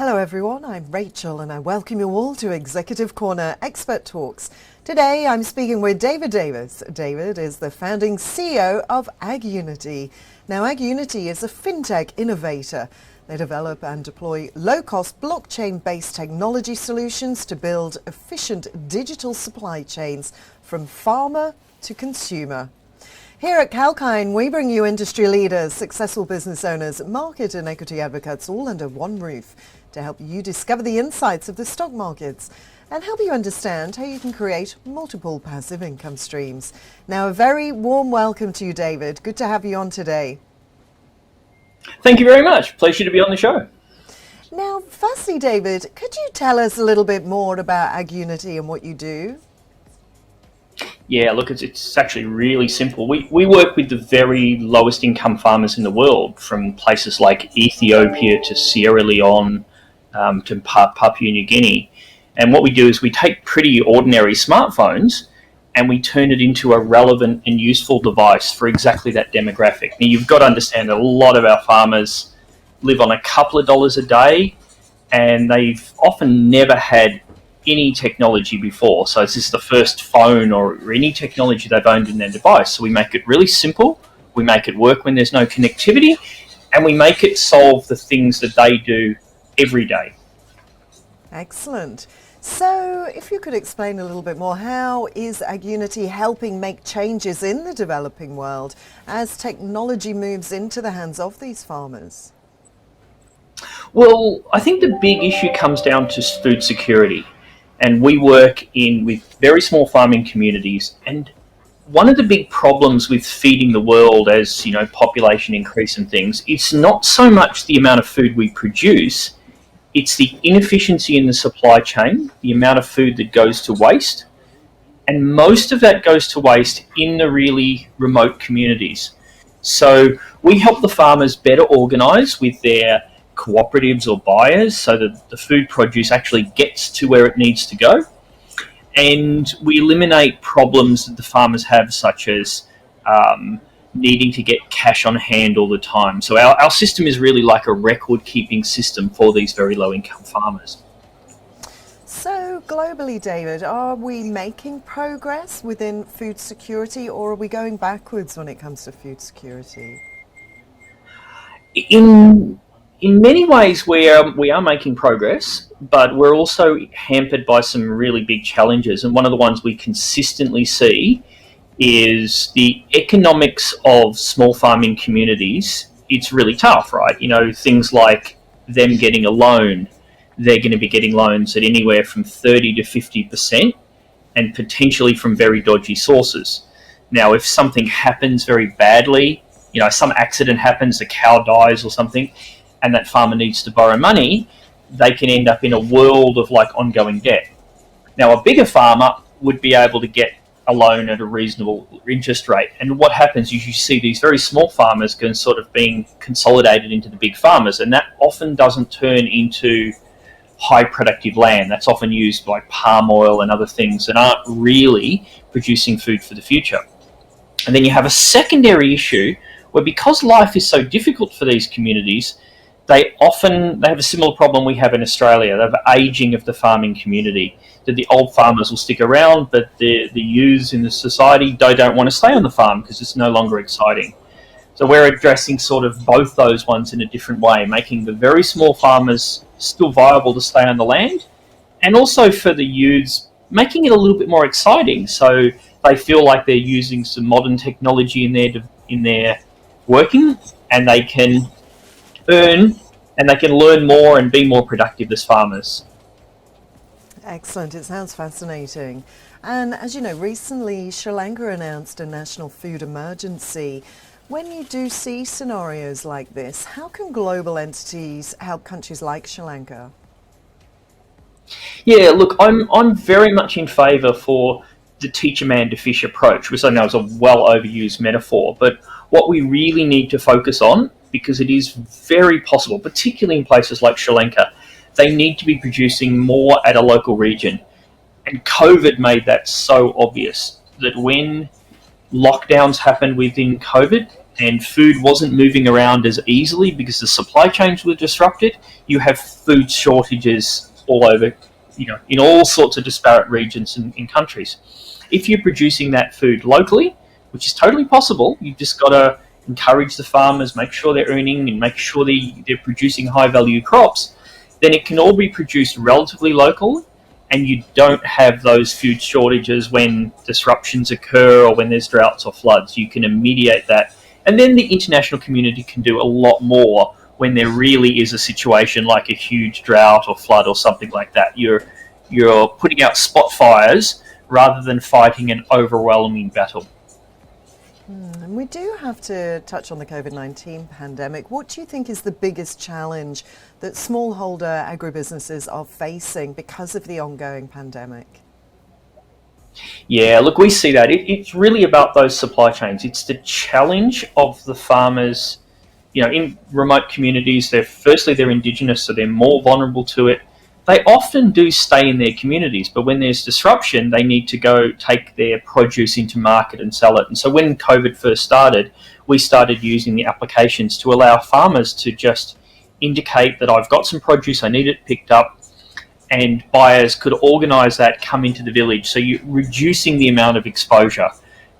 Hello everyone, I'm Rachel and I welcome you all to Executive Corner Expert Talks. Today I'm speaking with David Davies. David is the founding CEO of AgUnity. Now AgUnity is a fintech innovator. They develop and deploy low-cost blockchain-based technology solutions to build efficient digital supply chains from farmer to consumer. Here at 𝐊𝐿𝐼𝐼, we bring you industry leaders, successful business owners, market and equity advocates all under one roof to help you discover the insights of the stock markets and help you understand how you can create multiple passive income streams. Now, a very warm welcome to you, David. Good to have you on today. Thank you very much. Pleasure to be on the show. Now, firstly, David, could you tell us a little bit more about AgUnity and what you do? Yeah, look, it's actually really simple. We work with the very lowest income farmers in the world, from places like Ethiopia to Sierra Leone to Papua New Guinea. And what we do is we take pretty ordinary smartphones and we turn it into a relevant and useful device for exactly that demographic. Now, you've got to understand that a lot of our farmers live on a couple of dollars a day and they've often never had any technology before. So this is the first phone or any technology they've owned in their device. So we make it really simple, we make it work when there's no connectivity, and we make it solve the things that they do every day. Excellent. So if you could explain a little bit more, how is AgUnity helping make changes in the developing world as technology moves into the hands of these farmers? Well, I think the big issue comes down to food security. And we work with very small farming communities. And one of the big problems with feeding the world as, population increase and things, it's not so much the amount of food we produce, it's the inefficiency in the supply chain, the amount of food that goes to waste. And most of that goes to waste in the really remote communities. So we help the farmers better organise with their cooperatives or buyers so that the food produce actually gets to where it needs to go. And we eliminate problems that the farmers have, such as needing to get cash on hand all the time. So our system is really like a record-keeping system for these very low-income farmers. So globally, David, are we making progress within food security, or are we going backwards when it comes to food security? In many ways, we are making progress, but we're also hampered by some really big challenges. And one of the ones we consistently see is the economics of small farming communities. It's really tough, right? Things like them getting a loan, they're going to be getting loans at anywhere from 30 to 50% and potentially from very dodgy sources. Now, if something happens very badly, some accident happens, a cow dies or something, and that farmer needs to borrow money, they can end up in a world of ongoing debt. Now, a bigger farmer would be able to get a loan at a reasonable interest rate. And what happens is you see these very small farmers sort of being consolidated into the big farmers, and that often doesn't turn into high productive land. That's often used like palm oil and other things that aren't really producing food for the future. And then you have a secondary issue where, because life is so difficult for these communities, they have a similar problem we have in Australia. They have ageing of the farming community, that the old farmers will stick around, but the youths in the society don't want to stay on the farm because it's no longer exciting. So we're addressing sort of both those ones in a different way, making the very small farmers still viable to stay on the land, and also for the youths, making it a little bit more exciting so they feel like they're using some modern technology in their working, and they can earn and they can learn more and be more productive as farmers. Excellent. It sounds fascinating. And as you know, recently Sri Lanka announced a national food emergency. When you do see scenarios like this, how can global entities help countries like Sri Lanka? Yeah, look, I'm very much in favour for the teach a man to fish approach, which I know is a well overused metaphor, but what we really need to focus on, because it is very possible, particularly in places like Sri Lanka, they need to be producing more at a local region. And COVID made that so obvious, that when lockdowns happened within COVID, and food wasn't moving around as easily because the supply chains were disrupted, you have food shortages all over, in all sorts of disparate regions and countries. If you're producing that food locally, which is totally possible, you've just got to encourage the farmers, make sure they're earning and make sure they're producing high value crops, then it can all be produced relatively locally, and you don't have those food shortages when disruptions occur or when there's droughts or floods. You can mediate that. And then the international community can do a lot more when there really is a situation like a huge drought or flood or something like that. You're putting out spot fires rather than fighting an overwhelming battle. And we do have to touch on the COVID-19 pandemic. What do you think is the biggest challenge that smallholder agribusinesses are facing because of the ongoing pandemic? Yeah, look, we see that. It's really about those supply chains. It's the challenge of the farmers, in remote communities. They're indigenous, so they're more vulnerable to it. They often do stay in their communities, but when there's disruption, they need to go take their produce into market and sell it. And so when COVID first started, we started using the applications to allow farmers to just indicate that I've got some produce, I need it picked up, and buyers could organise that, come into the village. So you're reducing the amount of exposure,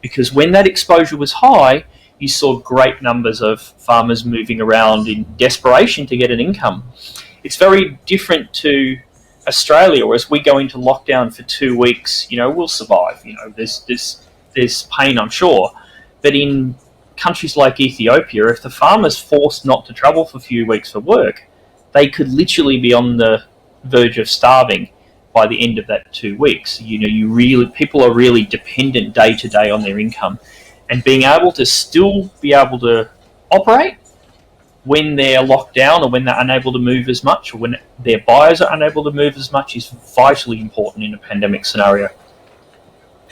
because when that exposure was high, you saw great numbers of farmers moving around in desperation to get an income. It's very different to Australia, whereas we go into lockdown for 2 weeks, we'll survive. There's pain, I'm sure. But in countries like Ethiopia, if the farmer's forced not to travel for a few weeks for work, they could literally be on the verge of starving by the end of that 2 weeks. People are really dependent day to day on their income, and being able to still be able to operate when they're locked down or when they're unable to move as much, or when their buyers are unable to move as much, is vitally important in a pandemic scenario.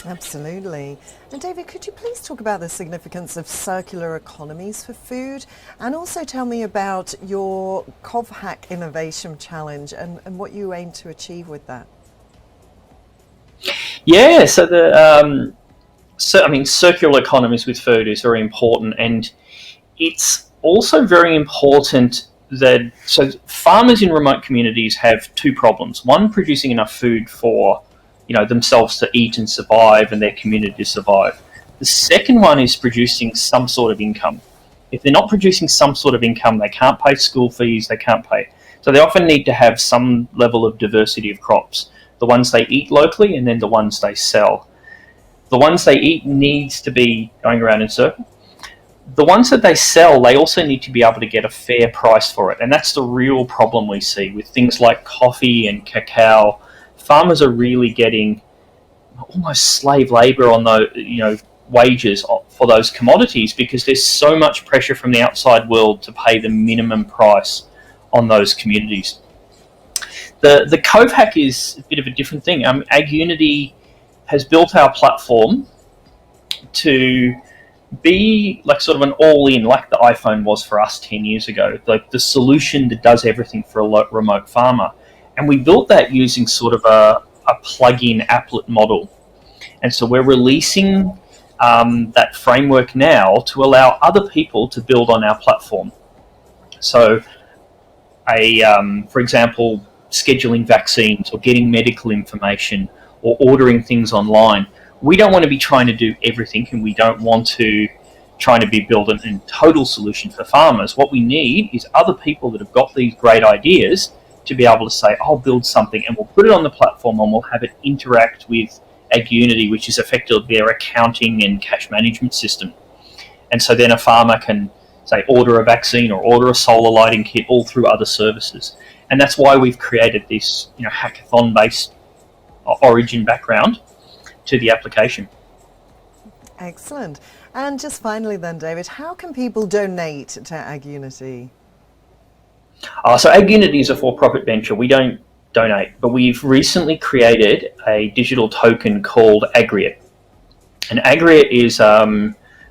Absolutely. And David, could you please talk about the significance of circular economies for food, and also tell me about your 𝐊𝐴𝐴𝐻 Innovation Challenge and what you aim to achieve with that? Yeah, so circular economies with food is very important, and it's also very important so farmers in remote communities have two problems. One, producing enough food for themselves to eat and survive, and their community to survive. The second one is producing some sort of income. If they're not producing some sort of income, they can't pay school fees, they can't pay. So they often need to have some level of diversity of crops. The ones they eat locally, and then the ones they sell. The ones they eat needs to be going around in circle. The ones that they sell, they also need to be able to get a fair price for it. And that's the real problem we see with things like coffee and cacao. Farmers are really getting almost slave labour on the wages for those commodities, because there's so much pressure from the outside world to pay the minimum price on those communities. The 𝐊𝐴𝐴𝐻 is a bit of a different thing. AgUnity has built our platform to be like sort of an all-in, like the iPhone was for us 10 years ago, like the solution that does everything for a remote farmer. And we built that using sort of a plug-in applet model. And so we're releasing that framework now to allow other people to build on our platform. So, for example, scheduling vaccines or getting medical information or ordering things online. We don't want to be trying to do everything, and we don't want to try to be building a total solution for farmers. What we need is other people that have got these great ideas to be able to say, I'll build something and we'll put it on the platform and we'll have it interact with AgUnity, which is effectively their accounting and cash management system. And so then a farmer can, say, order a vaccine or order a solar lighting kit all through other services. And that's why we've created this hackathon-based origin background to the application. Excellent. And just finally then, David, how can people donate to AgUnity? So AgUnity is a for-profit venture. We don't donate, but we've recently created a digital token called 𝐴𝐴𝐴𝐻. And 𝐴𝐴𝐴𝐻 is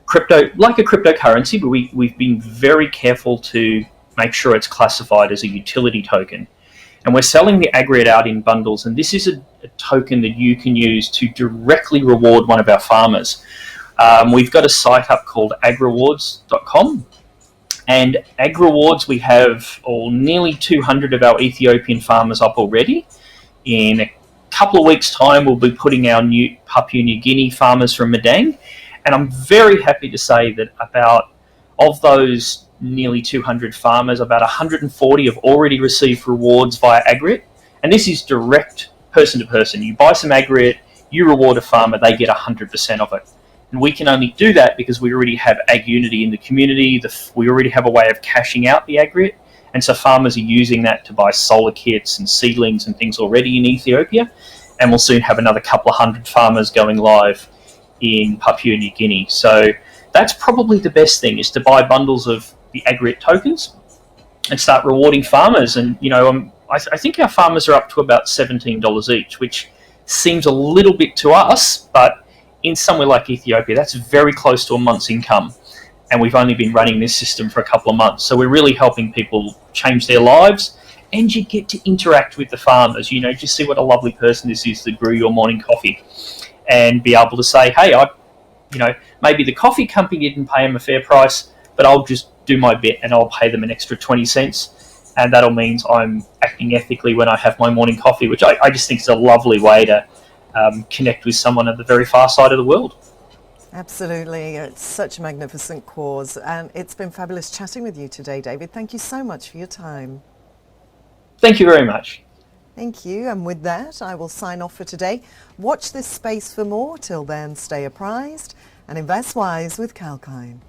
crypto, like a cryptocurrency, but we've been very careful to make sure it's classified as a utility token. And we're selling the 𝐴𝐴𝐴𝐻 out in bundles, and this is a token that you can use to directly reward one of our farmers. We've got a site up called agrewards.com. And AgRewards, we have nearly 200 of our Ethiopian farmers up already. In a couple of weeks' time, we'll be putting our new Papua New Guinea farmers from Madang. And I'm very happy to say that of those nearly 200 farmers, about 140 have already received rewards via AgRit. And this is direct person to person. You buy some AgRit, you reward a farmer, they get 100% of it. And we can only do that because we already have AgUnity in the community. We already have a way of cashing out the AgRit. And so farmers are using that to buy solar kits and seedlings and things already in Ethiopia. And we'll soon have another couple of hundred farmers going live in Papua New Guinea. So that's probably the best thing, is to buy bundles of the AgRit tokens and start rewarding farmers. And, I think our farmers are up to about $17 each, which seems a little bit to us, but in somewhere like Ethiopia, that's very close to a month's income. And we've only been running this system for a couple of months. So we're really helping people change their lives. And you get to interact with the farmers, just see what a lovely person this is that grew your morning coffee. And be able to say, hey, maybe the coffee company didn't pay them a fair price, but I'll just do my bit and I'll pay them an extra 20 cents. And that'll means I'm acting ethically when I have my morning coffee, which I just think is a lovely way to connect with someone at the very far side of the world. Absolutely. It's such a magnificent cause. And it's been fabulous chatting with you today, David. Thank you so much for your time. Thank you very much. Thank you. And with that, I will sign off for today. Watch this space for more. Till then, stay apprised and invest wise with 𝐊𝐿𝐴𝐼𝐻.